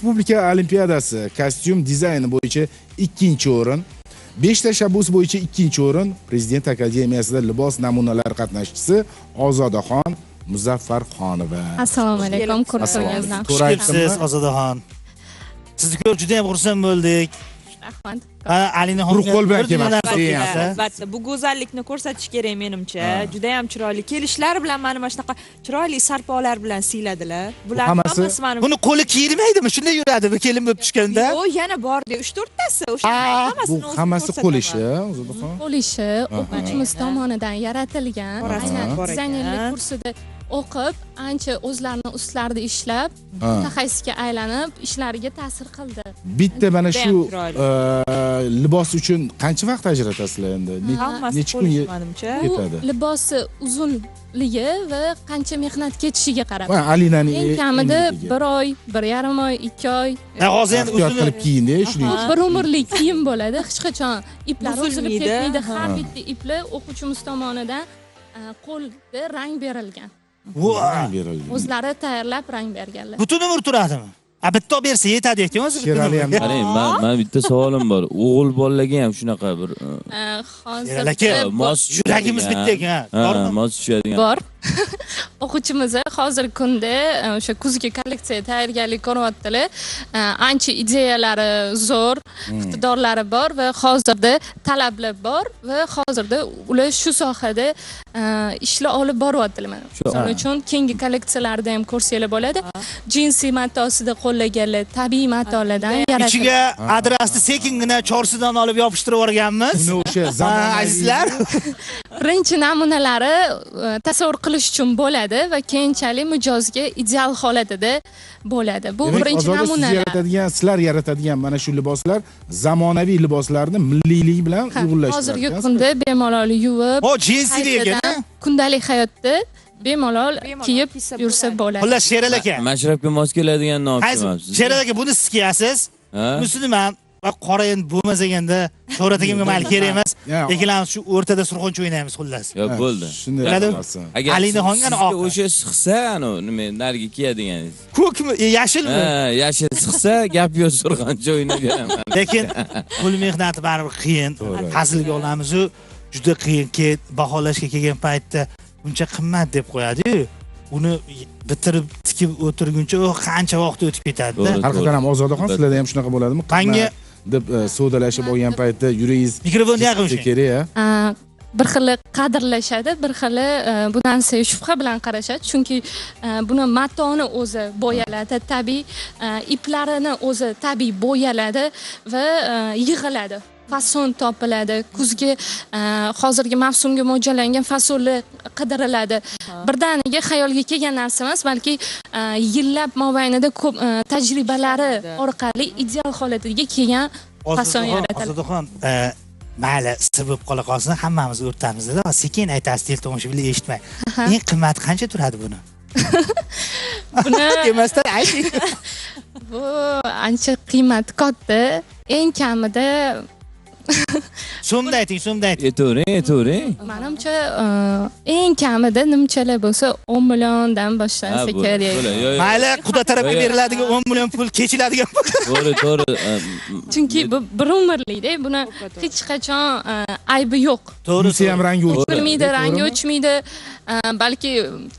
Respublika Olimpiadasi kostyum dizayni bo'yicha 2-o'rin, 5 tashabbus bo'yicha 2-o'rin Prezident Akademiyasida libos namunalari qatnashchisi Ozodaxon Muzaffarxonova. Assalomu alaykum, ko'rishingizdan. Siz Ozodaxon. Sizni ko'rib juda ham xursand bo'ldik. Rahmat. Alinaxon Quruq qo'l bilan kelmoqda. Albatta, bu go'zallikni ko'rsatish kerak menimcha. Juda ham chiroyli. Kelishlari bilan meni mana shunaqa chiroyli sarpolar bilan siyladilar. Bular hammasi meni. Buni qo'li kiyilmaydimi? Shunday yuradimi kelin bo'lib tushganda? O, yana bor-da, 3-4 tasi. O'sha Bu hammasi qo'l ishi, Ozodaxon. Qo'l ishi o'quvchimiz tomonidan yaratilgan. Aynan dizaynerlik kursida o'qib, ancha o'zlarini ustlarida ishlab, mutaxassisga aylanib, ishlariga ta'sir qildi. Bitta mana shu libos uchun qancha vaqt ajratasizlar endi? Necha kun ketadi? Libosi uzunligi va qancha mehnat ketishiga qarab. Va Alinaning eng kamida 1 oy, 1,5 oy, 2 oy. Hozir endi ehtiyot qilib kiyindi, shuning uchun. Bir umrlik kiyim bo'ladi, hech qachon iplar uzilib ketmaydi. Har bitta iplar o'quvchimiz tomonidan qo'lga rang berilgan. O'zlari tayyorlab rang berganlar. Butun umr turadimi? Bitta bersa yetadi ekan o'zi. Sherali ham. Men bitta savolim bor. O'g'il bolalarga ham shunaqa bir hozir mos yuragimiz bitta ekan. Bormi? Mos tushadigan. Bor. O'quvchimiz hozirgi kunda o'sha kuzgi kolleksiya tayyorgarlik ko'ryaptilar. Ancha ideyalari zo'r, iqtidorlari bor va hozirda talablar bor va hozirda ular shu sohada ishlar olib boryaptilar. Shuning uchun keyingi kolleksiyalarda ham ko'rsanglar bo'ladi. Jinsi matosida qo'llaganlar, tabiiy matolardan yaratilgan. Ichiga adresni sekingina chorsidan olib yopishtirib yuborganmiz. Buni o'sha zamonaviy azizlar. Birinchi namunalari tasavvur qilish uchun bo'ladi va keyinchalik mijozga ideal holatida bo'ladi. Bu birinchi namunalar. Sizlar yaratadigan mana shu liboslar zamonaviy liboslarni milliylik bilan uyg'unlashtiradi. Hozirgi kunda bemalol yuvib, jinsilik ekan. Kundalik hayotda bemalol kiyib yursa bo'ladi. Xullas, Sherali aka. Mashrabga mos keladigan nom chiqyapsiz. Sherali aka, buni siz kiyasiz. Bunisini men qora endi bo'lmas ekanda, Shohrat akamga mayli kerak emas. Lekin shu o'rtada surxoncha o'ynaymiz xullas. Yo'q, bo'ldi. Shunday. Alinaxongani oq. O'sha siqsa, nima narigi kiyadiganingiz. Ko'kmi, yashilmi? Yashil siqsa, gap yo'q, surxoncha o'ynayveraman. Lekin pul mehnati baribir qiyin. Hazilga olamiz-ku, juda qiyin. Baholashga kelgan paytda buncha qimmat deb qo'yadi-yu. Uni bitirib tikib o'tirguncha u qancha vaqt o'tib ketadi-da. Haqiqatan ham Ozodaxon, sizlarda ham shunaqa bo'ladimi? Qangi deb savdolashib olgan paytda yuringiz mikrofonni yaqin kerak-a? Bir xil qadrlashadi, bir xil bu narsaga shubha bilan qarashadi, chunki buni matoni o'zi bo'yaladi, tabiiy iplarini o'zi tabiiy bo'yaladi va yig'iladi. Fason topiladi, kuzgi hozirgi mavsumga mo'ljallangan fasollar qidiriladi. Birdaniga xayolga kelgan narsa emas, balki yillab mobaynida ko'p tajribalari orqali ideal holatiga kelgan fason yaratiladi. Ozodaxon, mayli, sir bo'lib qola qolsin, hammamiz o'rtamizda, sekin aytasiz, tel tomosha bilan eshitmay. Eng qimmati qancha turadi buni? Buni demasdan ayting. Bu ancha qiymati katta. Eng kamida so'mda ayting, so'mda ayting. Aytavering. Menimcha eng kamida nimchalar bo'lsa 10 milliondan boshlansa kerak. Mayli, Xudo tarafiga beriladigan 10 million pul kechiladigan pul. To'g'ri. Chunki bu bir umrlikda, buni hech qachon aybi yo'q. To'g'risi ham rangi o'chmaydi, rangi o'chmaydi. Balki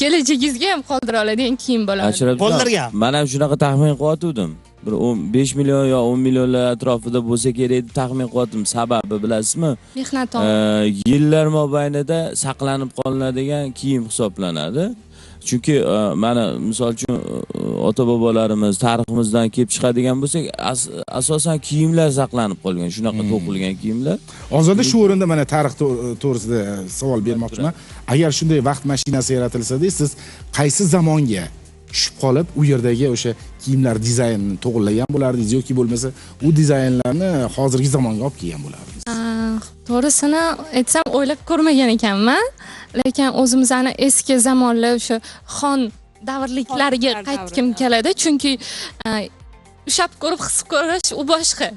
kelajagingizga ham qoldira oladigan kiyim bo'ladi. Qo'llarga. Men ham shunaqa taxmin qilyotgandim. Bir 5 million yo 10 millionlar atrofida bo'lsa kerak deb taxmin qilyaptim. Sababi bilasizmi? Mehnat yillar mobaynida saqlanib qolinadigan kiyim hisoblanadi. Chunki mana misol uchun ota-bobolarimiz tariximizdan kelib chiqadigan bo'lsak, asosan kiyimlar saqlanib qolgan, shunaqa to'qilgan kiyimlar. Hozirda shu o'rinda mana tarix to'g'risida savol bermoqchiman. Agar shunday vaqt mashinasi yaratilsa-da, siz qaysi zamonga tushib qolib, u yerdagi o'sha kiyimlar dizaynini to'g'rilagan bo'lardingiz yoki bo'lmasa, u dizaynlarni hozirgi zamonga olib kelgan bo'lardingiz? To'g'risini aytsam, o'ylab ko'rmagan ekanman. Lekin o'zimizning eski zamonlar o'sha xon davrliklariga qaytkim keladi, chunki ushab ko'rib his ko'rish u boshqa.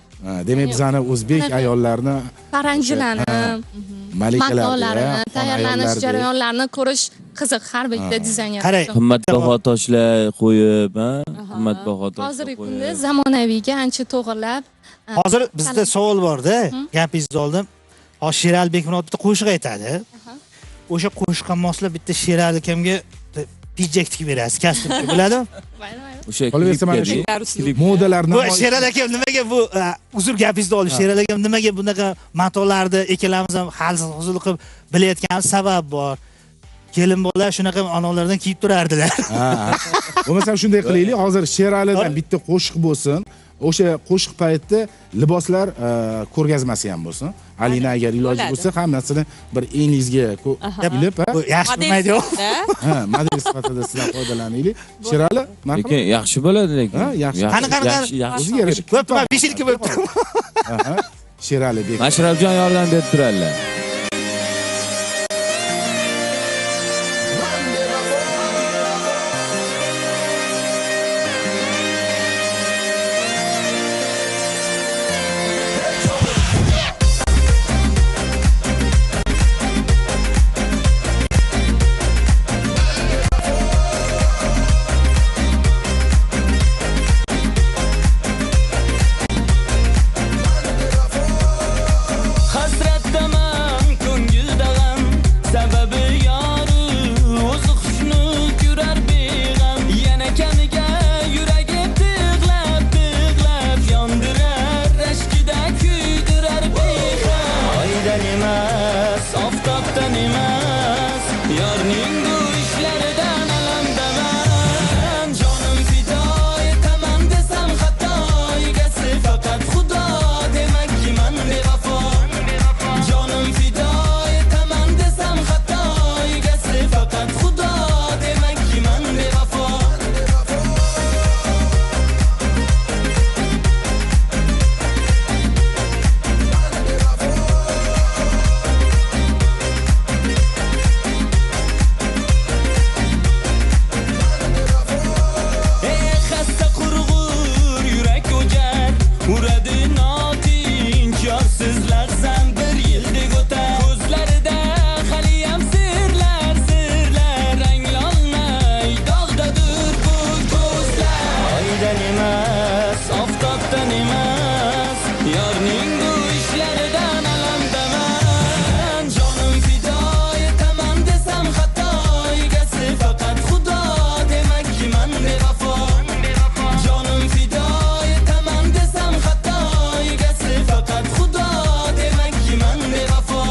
Demak, bizani o'zbek ayollarini paranjilarni malikalarni, matolarini, tayyorlanish ayollarni. jarayonlarini ko'rish qiziq har bitta dizayner Qarang, uchun. Qimmatbaho toshlar qo'yib, ha? Qimmatbaho toshlar Hozirgi qo'yib. kunda zamonaviyga ancha to'g'irlab hozir bizda savol bor-da. Gapingizni oldim. Hozir Sherali Bekmurod bitta qo'shiq aytadi. O'sha qo'shiqqa moslab bitta Sherali akamga pijak tikib berasiz, kostyum biladimi? O'sha Qolaversa mana shu modalarni Bu Sherali akam nimaga bu uzr gapingizni olib, Sherali akam nimaga bunaqa matolarni ikkalamiz ham hozir qilib bilayotgan sabab bor. Kelin bola shunaqa onalardan kiyib turardilar. Bo'lmasa shunday qilaylik, hozir Sheralidan bitta qo'shiq bo'lsin. O'sha qo'shiq paytida liboslar ko'rgazmasi ham bo'lsin. Alina agar iloji bo'lsa, hammasini bir eningizga ilib, Bu yaxshi bo'lmaydi-ku. ha, model sifatida sizlar foydalanaylik. Sherali, marhamat. Lekin yaxshi bo'ladi lekin. Ha, yaxshi. Qani. O'ziga yarasha. Bo'pti, men 5 yilga bo'libdi. Aha. Sherali Bek. Mashrabjon yordam berib turadilar. Hasratdaman ko'ngildag'am, sababi yori o'zi xushni ko'rar beg'am. Yana kamiga yuragi tig'lab yondirar, rashkida kuydirar beham. Oydan emas, oftobdan emas, yorning bu ishlaridan alamdaman. Jonim fido etaman desam xato, egasi faqat Xudo, demakki man bevafo. Jonim fido etaman desam xato, egasi faqat Xudo, demakki man bevafo. Xasta qurg'ur yurak o'jar, uradi notinch yorsizlar bir yildek o'tar. Ko'zlarida haliyam sirlar, anglolmay dog'dadir bu ko'zlar. Oydan emas, oftobdan emas, yorning bu ishlaridan alamdaman. Jonim fido etaman desam xato, egasi faqat Xudo, demakki man bevafo. Jonim fido etaman desam xato, egasi faqat Xudo, demakki man bevafo.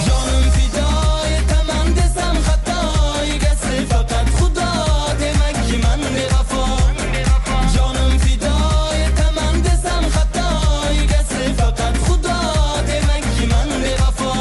Jonim fido etaman desam xato, egasi faqat Xudo, demakki man bevafo. Jonim fido etaman desam xato, egasi faqat Xudo, demakki man bevafo.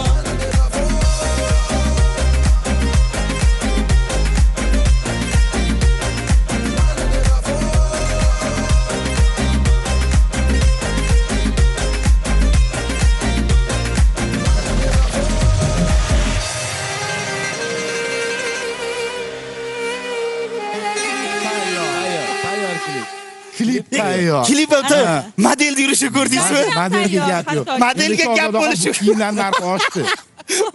Klip tayyor. Klip o'ta modelda yurishi ko'rdingizmi? Modelga gap yo'q. Modelga gap bo'lishi. Kiyimlar narxi oshdi.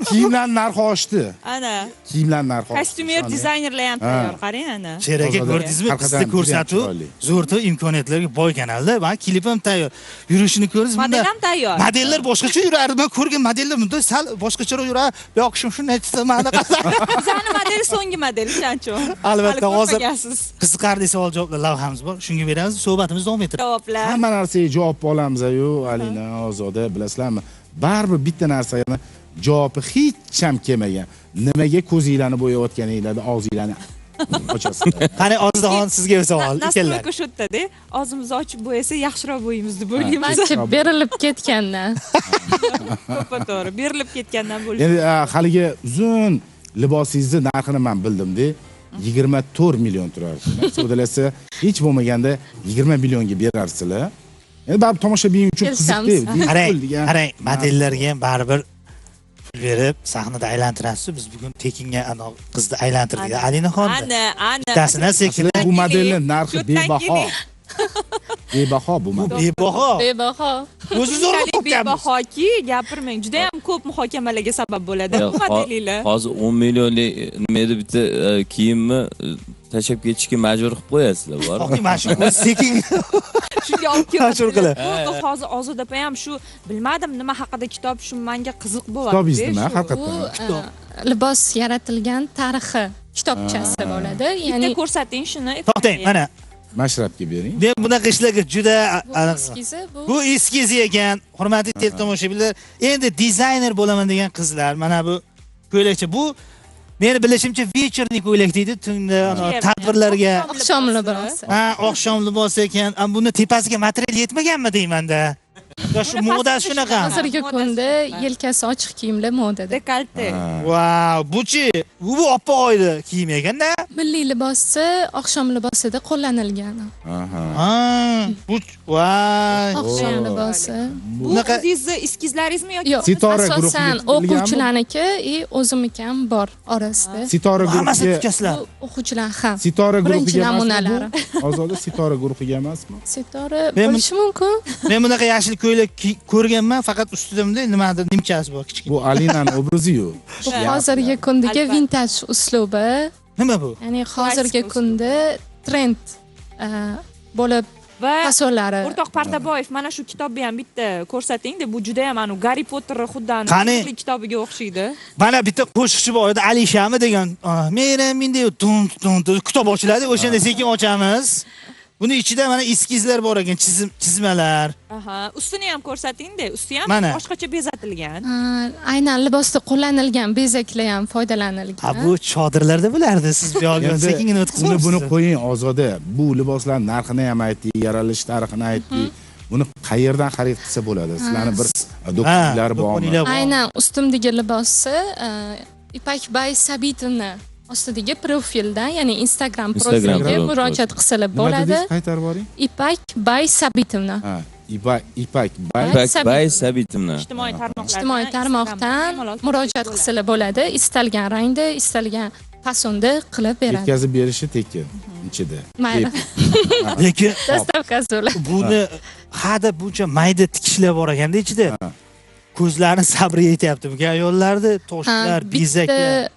Kiyimlar narxi oshdi. Ana, Kiyimlar narxi oshdi. kostyumer dizaynerlar ham tayyor, qarang ana. Sheraka ko'rdingizmi? Bizda ko'rsatuv zo'rta imkoniyatlarga boy kanalda. Men klipim tayyor. Yurishini ko'rdingiz bunda. Model ham tayyor. Modellar boshqacha yurardi. Men ko'rgan modellar bunda sal boshqacharoq yurar. Bu yoqishim shuni aytsa, mana qasam. Bizani model so'nggi model, shancho. Albatta, hozir ko'rmagansiz. qiziqarli savol javoblar lavhamiz bor. Shunga beramiz, suhbatimizni davom ettiramiz. Javoblar. Hamma narsaga javob olamiz-ku, Alina, Ozoda, bilasizlarmi? baribir bitta narsani javobi hech ham kelmagan. Nimaga ko'zinglarni bo'yayotganinglarda og'zinglarni ochasizlar. Qani Ozidaxon sizga bir savol ekanlar. Nastroyka shu yerda-da, og'zimizni ochib bo'yasa yaxshiroq bo'yimiz deb o'ylaymiz. Manchi berilib ketgandan. To'g'ri, berilib ketgandan bo'lishi. Endi haligi uzun libosingizni narxini men bildim-da. 24 million turardi. Savdolasa hech bo'lmaganda 20 millionga berarsizlar. Endi baribir tomoshabin uchun qiziqdi. Qarang, modellarga ham baribir pul berib sahnada aylantirasiz. Biz bugun tekinga ana qizni aylantirdik. Alinaxon. Ana. Bittasini sekinlik. Bu modelning narxi bebaho. Bebaho bu model. Bebaho. Bebaho. O'zi zo'r Shunchalik topganmiz. bebahoki, gapirmang. Juda ham ko'p muhokamalarga sabab bo'ladi bu modelinglar. Hozir 10 millionlik nima edi bitta kiyimni tashab ketishga majbur qilib qo'yasizlar, bor. Oqning mana shu sekin. Shunga olib Mashhur qilib. kelib. Hozir Ozoda opa ham shu bilmadim nima haqida kitob shu menga qiziq bo'lyapti. Kitobingiz nima Bu haqiqatdan? libos yaratilgan tarixi kitobchasi bo'ladi. Bitta Ya'ni ko'rsating shuni. To'xtang, mana. Mashrabga bering. Men bunaqa ishlarga juda bu eskizi, bu eskizi ekan. Hurmatli teletomoshabinlar, endi dizayner bo'laman degan qizlar, mana bu ko'ylakcha bu meni bilishimcha вечерный ko'ylak deydi, tunda tadbirlarga. oqshom libosi. Ha, oqshom libosi ekan. Buni tepasiga material yetmaganmi deyman-da. Shu moda shunaqa. Hozirgi kunda yelkasi ochiq kiyimlar modada. Dekolte. Wow, buchi, bu oppoq oyli kiyim ekanda. Milliy libosi oqshom libosida qo'llanilgan. Aha. Ha, bu voy. Oqshom libosi. Bu Bunaqa o'zingizni eskizlaringizmi yoki Yo'q, Sitora guruhiga asosan bitilganmi? o'quvchilarniki o'zimniki ham bor orasida. Sitora hammasi guruhiga tukasizlar. Bu o'quvchilar ham. Sitora Birinchi guruhiga namunalari. emasmi? Ozoda Sitora guruhiga emasmi? Sitora Men- bo'lishi mumkin. Men bunaqa yashil ko'ylak ko'rganman, faqat ustidamda nimadir nimchasi bor kichkina. Bu Alinaning obrazi-yu. Bu hozirgi kundagi Albatta. vintaj uslubi, Nima bu? ya'ni hozirgi Klassik kunda trend bo'lib va fasollari. O'rtoq Partaboyev mana shu kitobni ham bitta ko'rsating-da, bu juda ham anu Garri Potter xuddan Qani? kitobiga o'xshaydi. Mana bitta qo'shiqchi bor edi, Alishami degan. Men ham mendek kitob ochiladi, o'shanda sekin ochamiz. Buni ichida mana eskizlar bor ekan, chizmalar. Aha, ustini ham ko'rsating-da, usti ham Mana. boshqacha bezatilgan. Aynan libosda qo'llanilgan bezaklar ham foydalanilgan. Ha, bu chodirlarda bo'lardi. Siz bu yo'lga Endi sekingina o'tkazib buni qo'yasiz. qo'ying Ozoda. Bu liboslar narxini ham aytdik, yaralish tarixini aytdik. Buni qayerdan xarid qilsa bo'ladi? Sizlarning bir do'koninglar bormi? do'koninglar bor. Aynan ustimdagi libosi Ipak Bay Sabitovni ostidagi profildan, ya'ni Instagram profiliga profil. murojaat qilsalar Nima bo'ladi. dedingiz? Qaytarib boring. Ipak Bay Sabitovni. Ha, Ipak Bay. Bay Sabitovni. Ijtimoiy tarmoqlardan, Ijtimoiy tarmoqdan Instagramdan murojaat qilsalar bo'ladi. Istalgan rangda, istalgan fasonda qilib beradi. Yetkazib berishi tekin ichida. Mayli. Lekin Dastavkasi ular. buni hada buncha mayda tikishlar bor ekanda ichida. Ko'zlarni sabri yetyapti. Bu ayollarda toshlar, bezaklar.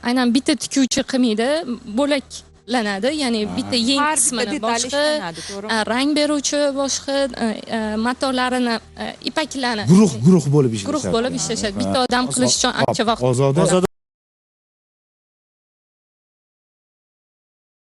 Aynan bitta tikuvchi qilmaydi, bo'laklanadi, ya'ni bitta yeng Har bitta qismini detal boshqa, ishlanadi, to'g'rimi? rang beruvchi boshqa, matolarini, ipaklarni Guruh bo'lib ishlashadi. guruh bo'lib ishlashadi. Bitta odam qilish uchun ancha vaqt. Ozoda